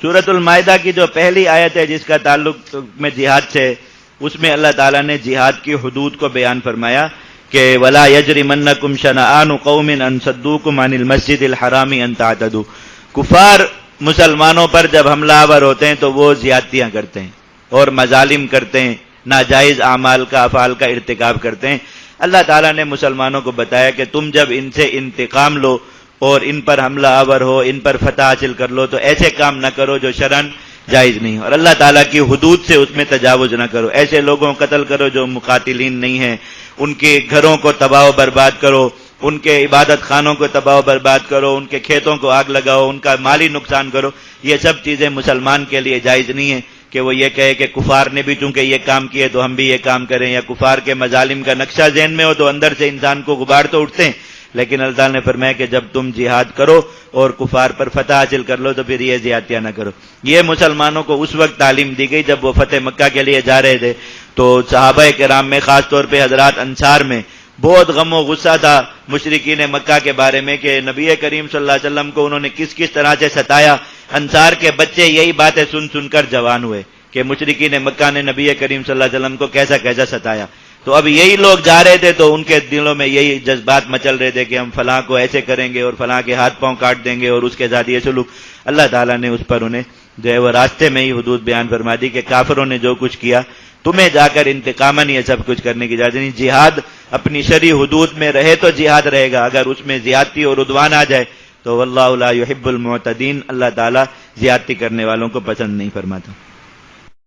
سورۃ المائدہ کی جو پہلی آیت ہے جس کا تعلق میں جہاد سے، اس میں اللہ تعالیٰ نے جہاد کی حدود کو بیان فرمایا کہ وَلَا يَجْرِمَنَّكُمْ شَنَآنُ قَوْمٍ أَن صَدُّوكُمْ عَنِ الْمَسْجِدِ الْحَرَامِ أَن تَعْتَدُوا۔ کفار مسلمانوں پر جب حملہ آور ہوتے ہیں تو وہ زیادتیاں کرتے ہیں اور مظالم کرتے ہیں، ناجائز اعمال کا افعال کا ارتکاب کرتے ہیں۔ اللہ تعالیٰ نے مسلمانوں کو بتایا کہ تم جب ان سے انتقام لو اور ان پر حملہ آور ہو، ان پر فتح حاصل کر لو، تو ایسے کام نہ کرو جو شرعاً جائز نہیں، اور اللہ تعالیٰ کی حدود سے اس میں تجاوز نہ کرو۔ ایسے لوگوں کو قتل کرو جو مقاتلین نہیں ہیں، ان کے گھروں کو تباہ و برباد کرو، ان کے عبادت خانوں کو تباہ و برباد کرو، ان کے کھیتوں کو آگ لگاؤ، ان کا مالی نقصان کرو۔ یہ سب چیزیں مسلمان کے لیے جائز نہیں ہیں کہ وہ یہ کہے کہ کفار نے بھی چونکہ یہ کام کیے تو ہم بھی یہ کام کریں، یا کفار کے مظالم کا نقشہ ذہن میں ہو تو اندر سے انسان کو غبار تو اٹھتے ہیں۔ لیکن اللہ تعالیٰ نے فرمایا کہ جب تم جہاد کرو اور کفار پر فتح حاصل کر لو تو پھر یہ زیادتیاں نہ کرو۔ یہ مسلمانوں کو اس وقت تعلیم دی گئی جب وہ فتح مکہ کے لیے جا رہے تھے، تو صحابہ کرام میں خاص طور پہ حضرات انصار میں بہت غم و غصہ تھا مشرکین مکہ کے بارے میں کہ نبی کریم صلی اللہ علیہ وسلم کو انہوں نے کس کس طرح سے ستایا۔ انصار کے بچے یہی باتیں سن سن کر جوان ہوئے کہ مشرکین مکہ نے نبی کریم صلی اللہ علیہ وسلم کو کیسا کیسا ستایا۔ تو اب یہی لوگ جا رہے تھے تو ان کے دلوں میں یہی جذبات مچل رہے تھے کہ ہم فلاں کو ایسے کریں گے اور فلاں کے ہاتھ پاؤں کاٹ دیں گے اور اس کے ساتھ یہ سلوک۔ اللہ تعالیٰ نے اس پر انہیں جو ہے وہ راستے میں ہی حدود بیان فرما دی کہ کافروں نے جو کچھ کیا تمہیں جا کر انتقاماً یہ سب کچھ کرنے کی اجازت نہیں۔ جہاد اپنی شرعی حدود میں رہے تو جہاد رہے گا، اگر اس میں زیادتی اور عدوان آ جائے تو واللہ لا یحب المعتدین، اللہ تعالیٰ زیادتی کرنے والوں کو پسند نہیں فرماتا۔